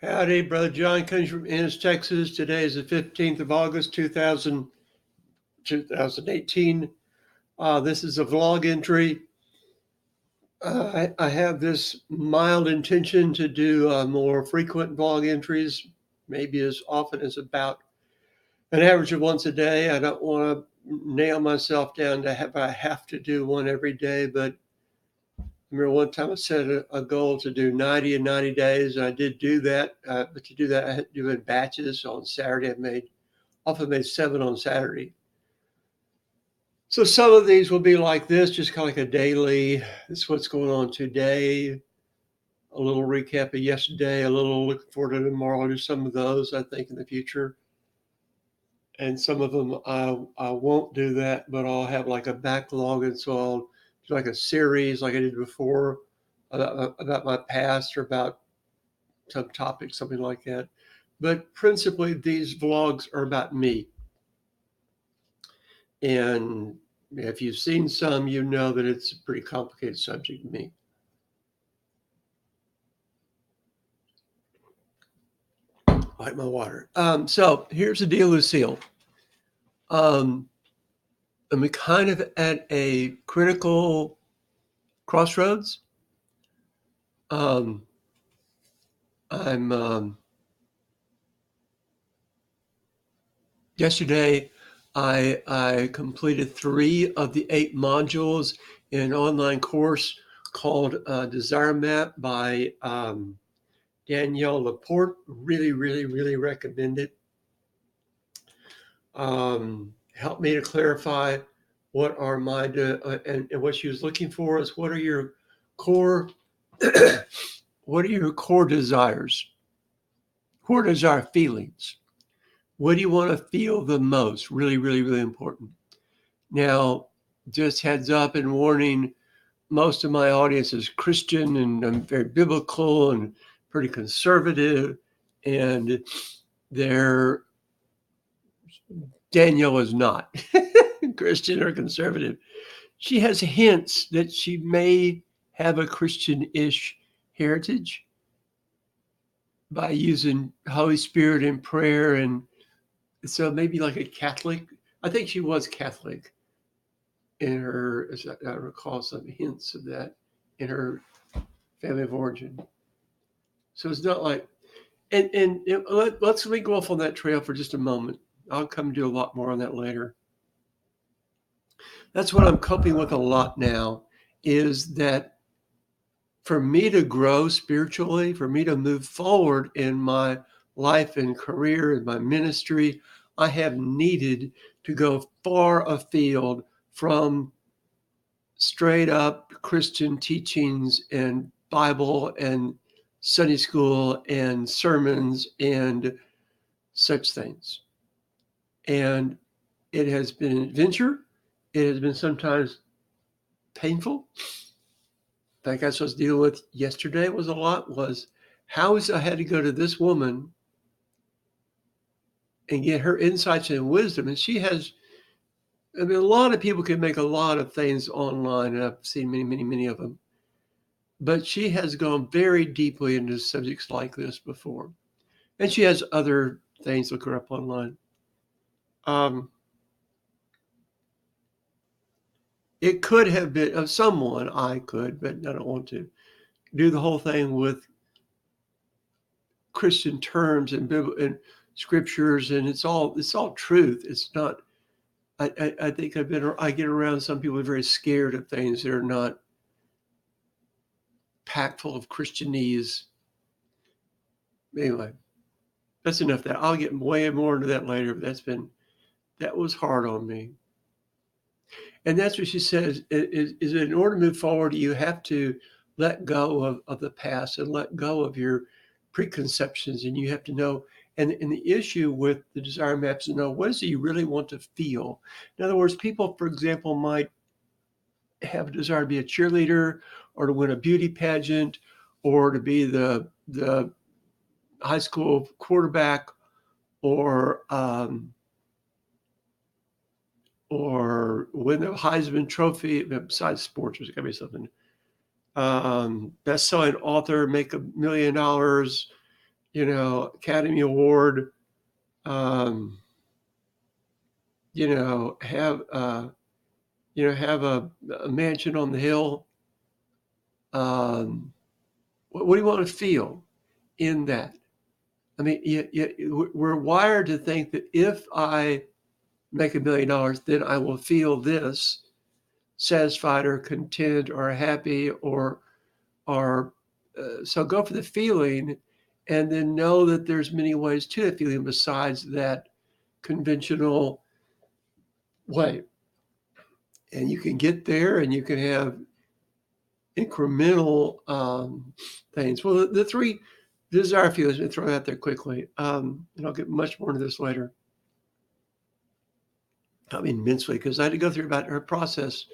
Howdy, Brother John comes from Ennis, Texas. Today is the 15th of August, 2018. This is a vlog entry. I have this mild intention to do more frequent vlog entries, maybe as often as about an average of once a day. I don't want to nail myself down to I have to do one every day, but I remember one time I set a goal to do 90 in 90 days, and I did do that. But to do that, I had to do it in batches. On Saturday, often made 7 on Saturday. So some of these will be like this, just kind of like a daily, this is what's going on today, a little recap of yesterday, a little looking forward to tomorrow. I'll do some of those, I think, in the future. And some of them I won't do that, but I'll have like a backlog, and so I'll do like a series like I did before about my past or about some topic, something like that. But principally, these vlogs are about me. And if you've seen some, you know that it's a pretty complicated subject to me. Like my water. So here's the deal, Lucille. I'm kind of at a critical crossroads. Yesterday, I completed 3 of the 8 modules in an online course called Desire Map by Danielle Laporte. Really, really, really recommend it. Helped me to clarify what are my and what she was looking for is what are your core what are your core desires, core desire feelings. What do you want to feel the most? Really, really, really important. Now, just heads up and warning, most of my audience is Christian, and I'm very biblical and pretty conservative, and Danielle is not Christian or conservative. She has hints that she may have a Christian-ish heritage by using Holy Spirit in prayer, and so maybe like a Catholic. I think she was Catholic in her, as I recall, some hints of that in her family of origin. So it's not like, and let me go off on that trail for just a moment. I'll come do a lot more on that later. That's what I'm coping with a lot now, is that for me to grow spiritually, for me to move forward in my life and career and my ministry, I have needed to go far afield from straight up Christian teachings and Bible and Sunday school and sermons and such things. And it has been an adventure. It has been sometimes painful. I think that's what I was dealing with yesterday was how I had to go to this woman and get her insights and wisdom. And she has, a lot of people can make a lot of things online, and I've seen many, many, many of them. But she has gone very deeply into subjects like this before. And she has other things, look her up online. It could have been of someone, I could, but I don't want to, do the whole thing with Christian terms and scriptures, and it's all truth. It's not, I think I get around some people who are very scared of things that are not packed full of Christianese. Anyway, that's enough of that. I'll get way more into that later, but that was hard on me. And that's what she says, is in order to move forward, you have to let go of the past and let go of your preconceptions, and you have to know, and the issue with the desire maps is to know, what is it you really want to feel? In other words, people, for example, might have a desire to be a cheerleader or to win a beauty pageant or to be the high school quarterback or win the Heisman Trophy. Besides sports, there's got to be something. Best-selling author, make $1 million, Academy Award, um, have have a mansion on the hill. What do you want to feel in that? I mean, we're wired to think that if I make $1 million, then I will feel this, satisfied or content or happy or so go for the feeling, and then know that there's many ways to the feeling besides that conventional way. And you can get there, and you can have incremental things. Well, the three desire feelings, let me throw it out there quickly, and I'll get much more into this later. I mean, immensely, because I had to go through about her process.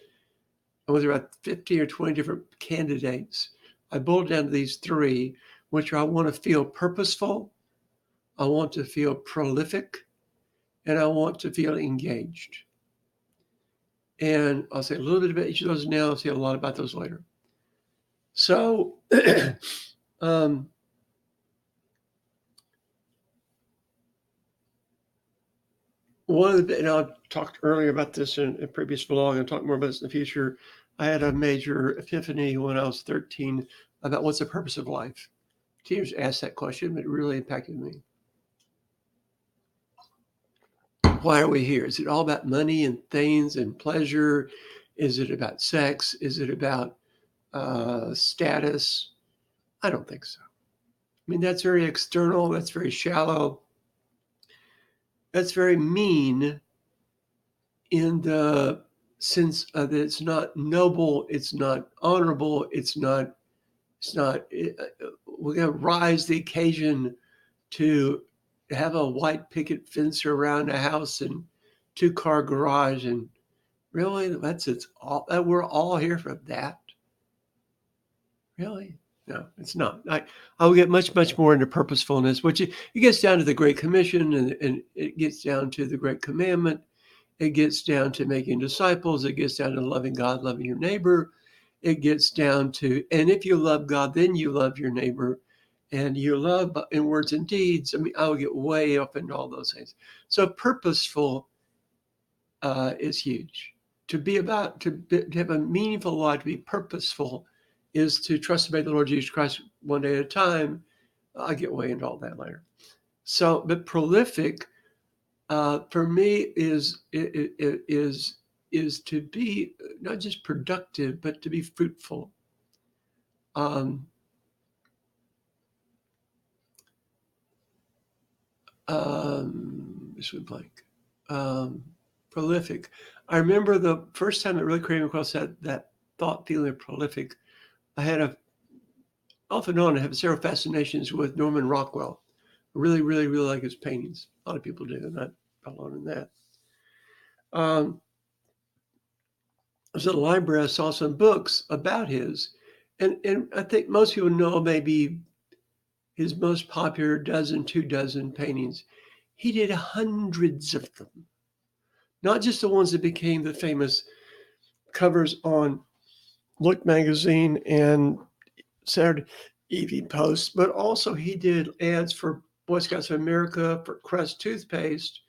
I went through about 15 or 20 different candidates. I boiled down to these three, which are I want to feel purposeful, I want to feel prolific, and I want to feel engaged. And I'll say a little bit about each of those now. I'll say a lot about those later. So, one of the, and I talked earlier about this in a previous vlog, and I'll talk more about this in the future. I had a major epiphany when I was 13 about what's the purpose of life. Teachers asked that question, but it really impacted me. Why are we here? Is it all about money and things and pleasure? Is it about sex? Is it about status? I don't think so. I mean, that's very external. That's very shallow. That's very mean in the sense that it's not noble. It's not honorable. It's not, we're going to rise the occasion to have a white picket fence around a house and 2-car garage. And really, it's all, we're all here for that. Really? No, it's not. I will get much, much more into purposefulness, which it gets down to the Great Commission, and it gets down to the Great Commandment. It gets down to making disciples. It gets down to loving God, loving your neighbor. It gets down to, and if you love God, then you love your neighbor, and you love in words and deeds. I mean, I will get way up into all those things. So purposeful is huge. To have a meaningful life, to be purposeful, is to trust and obey the Lord Jesus Christ one day at a time. I get way into all that later. So, but prolific for me is to be not just productive, but to be fruitful. This would blank. Prolific. I remember the first time that really came across that thought, feeling of prolific. I had off and on, I have several fascinations with Norman Rockwell. I really, really, really like his paintings. A lot of people do, and I'm alone in that. I was at a library, I saw some books about his, and I think most people know maybe his most popular 2 dozen paintings. He did hundreds of them, not just the ones that became the famous covers on Look magazine and Saturday Evening Post, but also he did ads for Boy Scouts of America, for Crest toothpaste,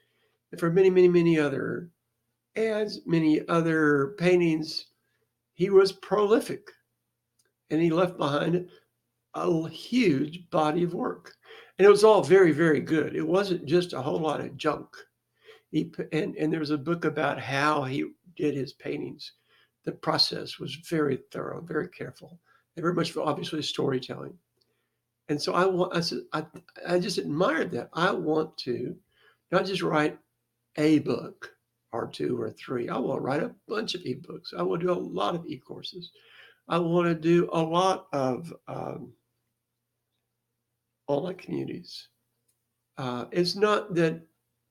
and for many, many, many other ads, many other paintings. He was prolific, and he left behind a huge body of work. And it was all very, very good. It wasn't just a whole lot of junk. And there was a book about how he did his paintings. The process was very thorough, very careful, and very much obviously storytelling. And so I just admired that. I want to not just write a book or 2 or 3. I want to write a bunch of ebooks. I want to do a lot of e-courses. I want to do a lot of online communities. It's not that,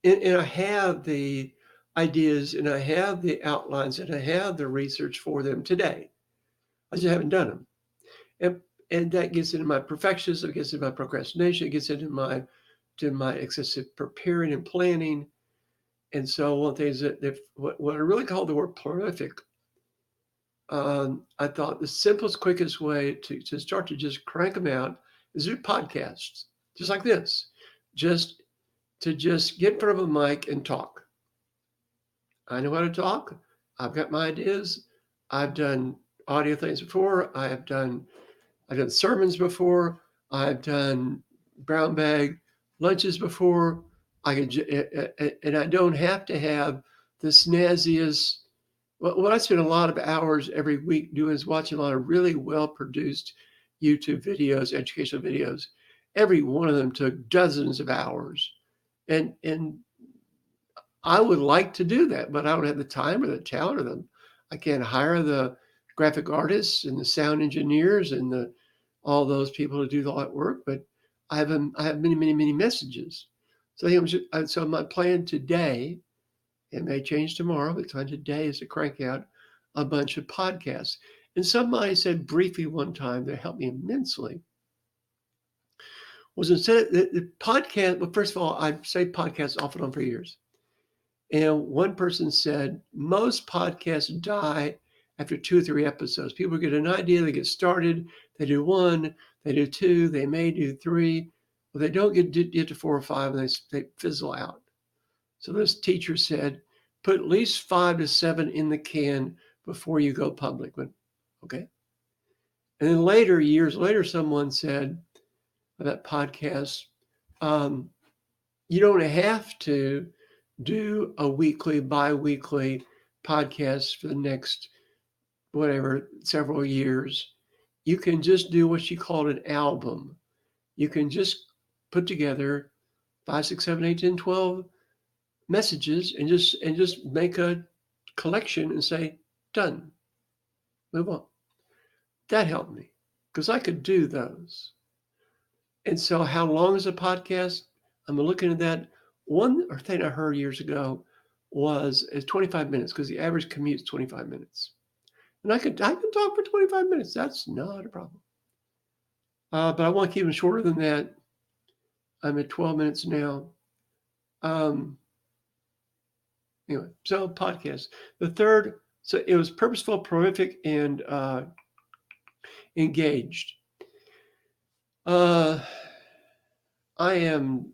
and I have the ideas, and I have the outlines, and I have the research for them today. I just haven't done them. And that gets into my perfectionism, it gets into my procrastination, it gets into my excessive preparing and planning. And so one of the things that what I really call the word prolific, I thought the simplest, quickest way to start to just crank them out is do podcasts. just like this, just to just get in front of a mic and talk. I know how to talk. I've got my ideas. I've done audio things before. I've done sermons before. I've done brown bag lunches before. And I don't have to have the snazziest. What I spend a lot of hours every week doing is watching a lot of really well produced YouTube videos, educational videos. Every one of them took dozens of hours, and I would like to do that, but I don't have the time or the talent or them. I can't hire the graphic artists and the sound engineers and all those people to do all that work. But I have many, many, many messages. So my plan today, it may change tomorrow, but plan today is to crank out a bunch of podcasts. And somebody said briefly one time that helped me immensely was instead of the podcast. Well, first of all, I say podcasts off and on for years. And one person said, most podcasts die after 2 or 3 episodes. People get an idea, they get started, they do 1, they do 2, they may do 3. Well, they don't get to 4 or 5 and they fizzle out. So this teacher said, put at least 5 to 7 in the can before you go public. But, okay. And then later, years later, someone said about podcasts, you don't have to do a weekly, bi-weekly podcast for the next, whatever, several years. You can just do what she called an album. You can just put together 5, 6, 7, 8, 10, 12 messages and just make a collection and say, done, move on. That helped me because I could do those. And so how long is a podcast? I'm looking at that. One thing I heard years ago was 25 minutes because the average commute is 25 minutes. And I can talk for 25 minutes. That's not a problem. But I want to keep them shorter than that. I'm at 12 minutes now. Anyway, so podcast. The third, so it was purposeful, prolific, and engaged. I am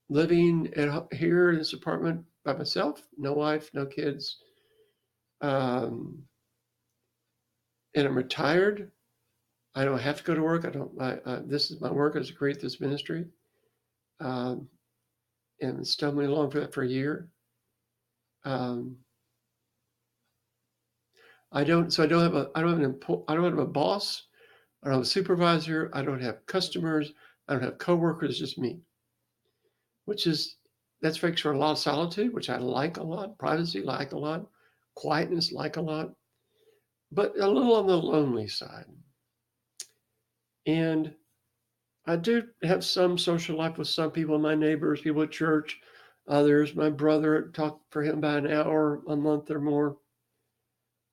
living here in this apartment by myself, no wife, no kids. And I'm retired. I don't have to go to work. This is my work as a create this ministry. And stumbling along for that for a year. I don't have a boss. I don't have a supervisor. I don't have customers. I don't have coworkers. It's just me, that's makes for a lot of solitude, which I like a lot. Privacy, like a lot. Quietness, like a lot. But a little on the lonely side. And I do have some social life with some people, my neighbors, people at church, others. My brother, talked for him about an hour a month or more.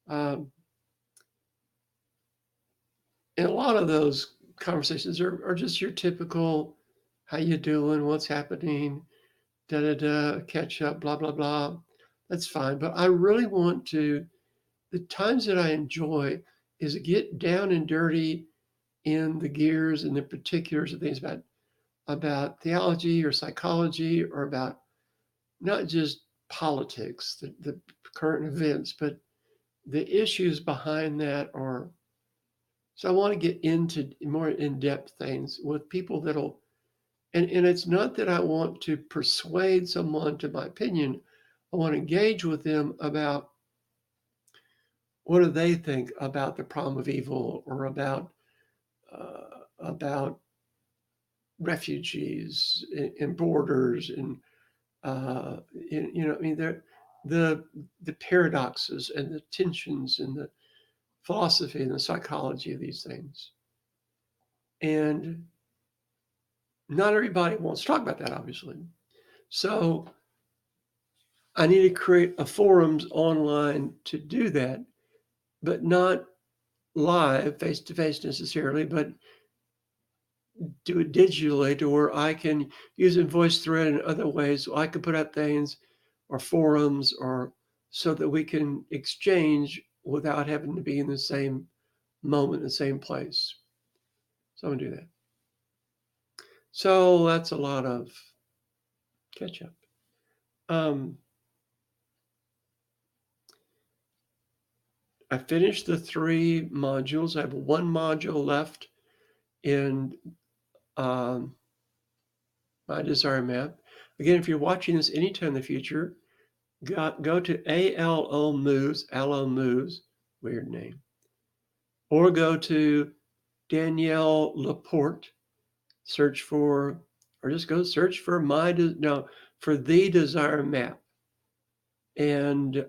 And a lot of those conversations are just your typical, how you doing, what's happening, catch up, blah, blah, blah. That's fine. But I really want to, the times that I enjoy is get down and dirty in the gears and the particulars of things about theology or psychology or about not just politics, the current events, but the issues behind that are. So I want to get into more in-depth things with people that'll, and it's not that I want to persuade someone to my opinion. I want to engage with them about what do they think about the problem of evil or about refugees and borders and I mean the paradoxes and the tensions and the philosophy and the psychology of these things. And not everybody wants to talk about that, obviously. So I need to create a forums online to do that, but not live face to face necessarily, but do it digitally to where I can use a VoiceThread and other ways. So I can put out things or forums or so that we can exchange without having to be in the same moment, the same place. So I'm gonna do that. So that's a lot of catch up. I finished the 3 modules. I have 1 module left in um, my desire map. Again, if you're watching this anytime in the future, go to ALO Moves, weird name, or go to Danielle Laporte, search for, or just go search for for the desire map. And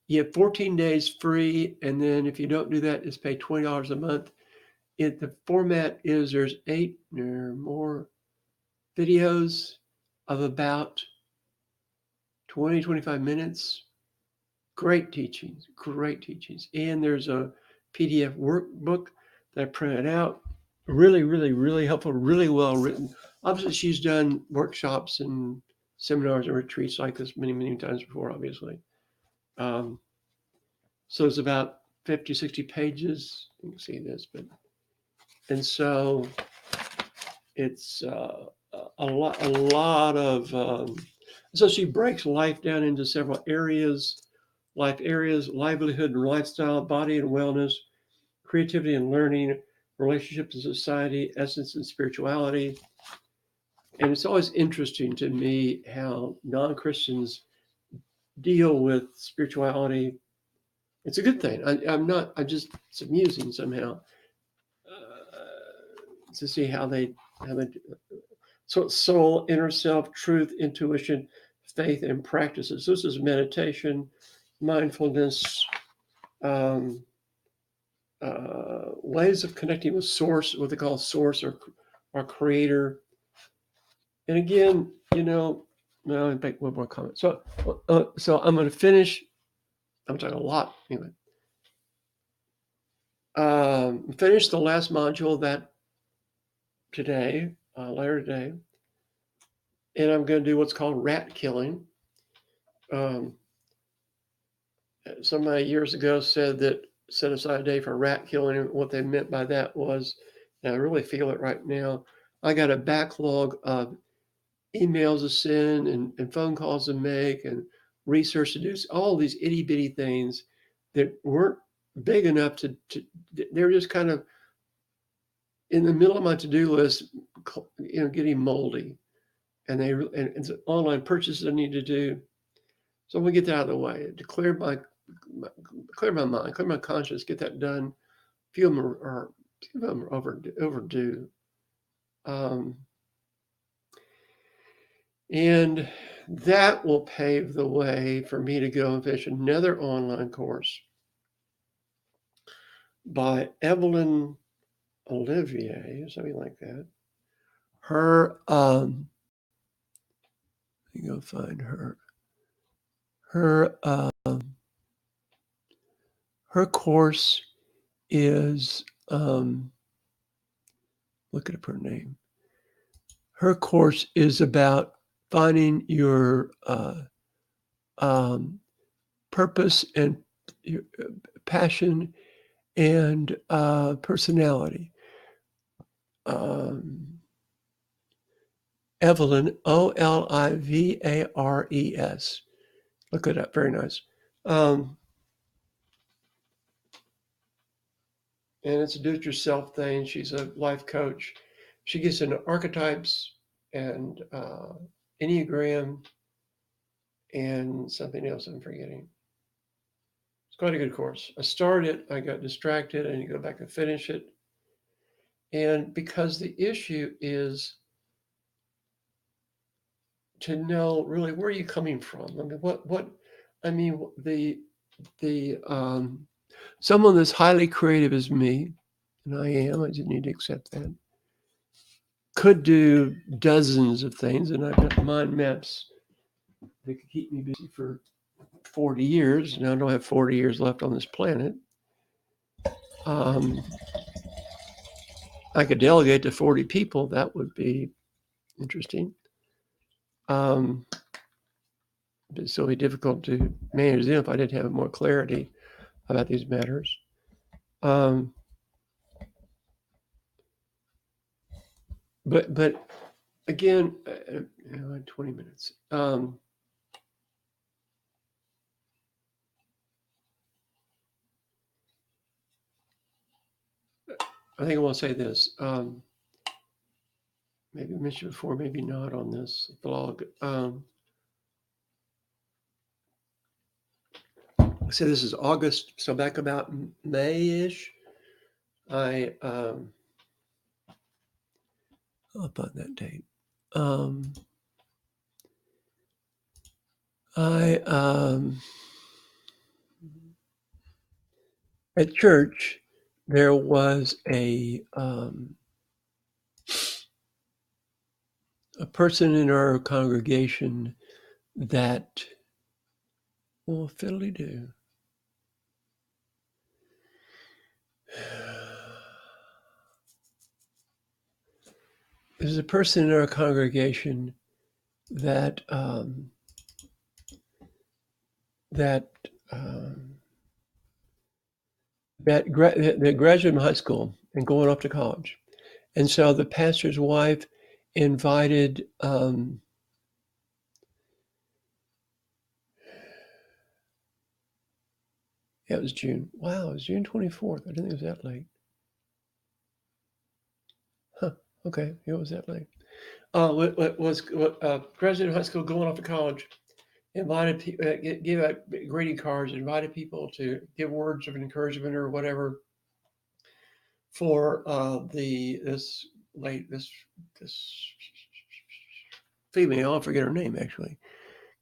you have 14 days free. And then if you don't do that, just pay $20 a month. The format is there's 8 or more videos of about 20, 25 minutes. Great teachings. And there's a PDF workbook that I printed out. Really, really, really helpful, really well written. Obviously, she's done workshops and seminars and retreats like this many, many times before, obviously. So it's about 50, 60 pages. You can see this, and so it's a lot of, so she breaks life down into several areas, livelihood and lifestyle, body and wellness, creativity and learning, relationships and society, essence and spirituality. And it's always interesting to me how non-Christians deal with spirituality. It's a good thing. It's amusing somehow to see how they so soul, inner self, truth, intuition, faith, and practices. This is meditation, mindfulness, ways of connecting with source, what they call source or creator. And again, now I'll make one more comment. So I'm going to finish. I'm talking a lot anyway. Finish the last module that today, later today, and I'm going to do what's called rat killing. Somebody years ago said that set aside a day for rat killing, and what they meant by that was, and I really feel it right now, I got a backlog of emails to send and phone calls to make and research to do, all these itty bitty things that weren't big enough to they're just kind of in the middle of my to-do list, getting moldy, and it's online purchases I need to do. So we get that out of the way to clear my mind, clear my conscience, get that done. Few of them are overdue. And that will pave the way for me to go and finish another online course by Evelyn Olivier, something like that. Her, let me go find her. Her course is, look at her name. Her course is about finding your purpose and your passion and personality. Evelyn, Olivares. Look it up. Very nice. And it's a do-it-yourself thing. She's a life coach. She gets into archetypes and Enneagram and something else I'm forgetting. It's quite a good course. I started it. I got distracted. I need to go back and finish it. And because the issue is to know really where are you coming from? I mean, someone that's highly creative as me, and I am, I just need to accept that, could do dozens of things, and I've got mind maps that could keep me busy for 40 years. Now I don't have 40 years left on this planet. I could delegate to 40 people. That would be interesting. But it's still be difficult to manage them if I didn't have more clarity about these matters. but again, 20 minutes. I think I want to say this. Maybe I mentioned before, maybe not on this blog. So this is August, so back about May-ish, I I'll put that date. I at church there was a person in our congregation that, well, fiddly do. There's a person in our congregation that that that graduated from high school and going off to college, and so the pastor's wife invited. Yeah, it was June. Wow, it was June 24th. I didn't think it was that late. Huh. Okay, it was that late. Graduated high school, going off to college, invited people, give out greeting cards, invited people to give words of encouragement or whatever for this female. I forget her name actually.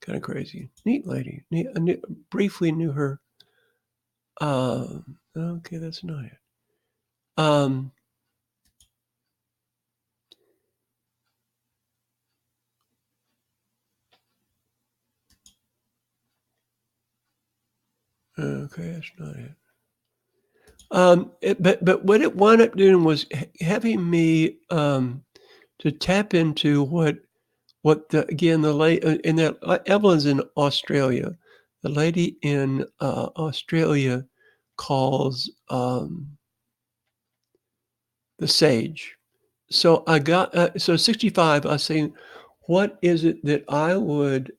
Kind of crazy, neat lady. I briefly knew her. Okay, that's not it. Okay, that's not it. But what it wound up doing was having me to tap into what the again the lady in that Evelyn's in Australia. The lady in Australia calls the sage. So I got so 65. I was saying, what is it that I would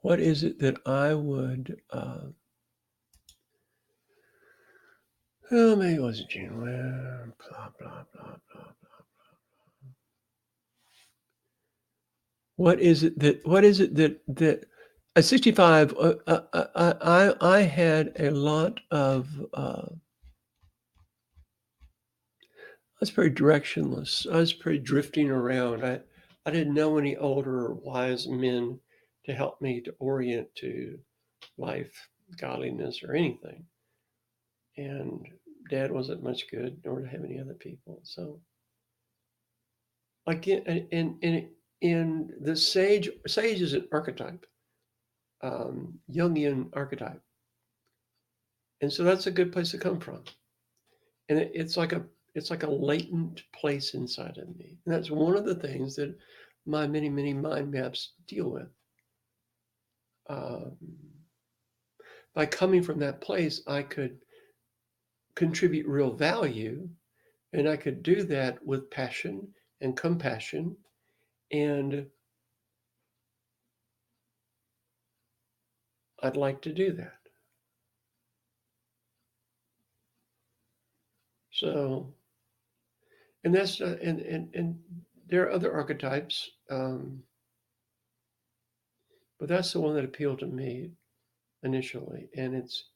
what is it that I would oh, maybe it wasn't June. Blah blah blah blah. What is it that at 65 I had a lot of I was pretty directionless. I was pretty drifting around. I didn't know any older or wise men to help me to orient to life, godliness, or anything. And Dad wasn't much good, nor to have any other people. So again, in the sage is an archetype, Jungian archetype, and so that's a good place to come from. And it's like a latent place inside of me, and that's one of the things that my many mind maps deal with. Um, by coming from that place, I could contribute real value, and I could do that with passion and compassion, and I'd like to do that. So, and that's and there are other archetypes, but that's the one that appealed to me initially, and it's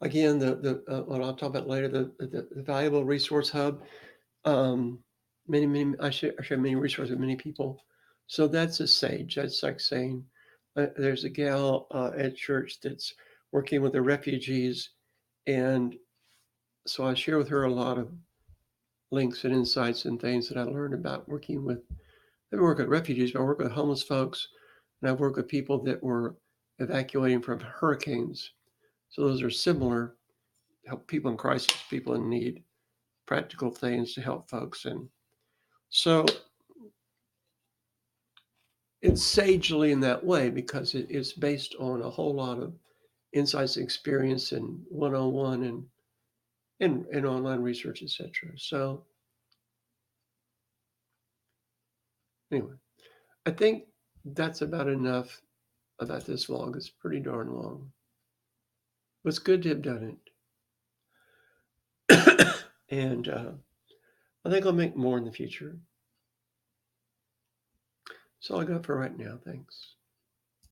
again what I'll talk about later, the valuable resource hub. Um, I share many resources with many people, so that's a sage. That's like saying there's a gal at church that's working with the refugees, and so I share with her a lot of links and insights and things that I learned about working with. I work with refugees, but I work with homeless folks, and I work with people that were evacuating from hurricanes. So those are similar, help people in crisis, people in need, practical things to help folks. And so it's sagely in that way because it's based on a whole lot of insights, experience, and one-on-one and online research, etc. So anyway, I think that's about enough about this vlog. It's pretty darn long. But it's good to have done it. And I think I'll make more in the future. That's all I got for right now. Thanks.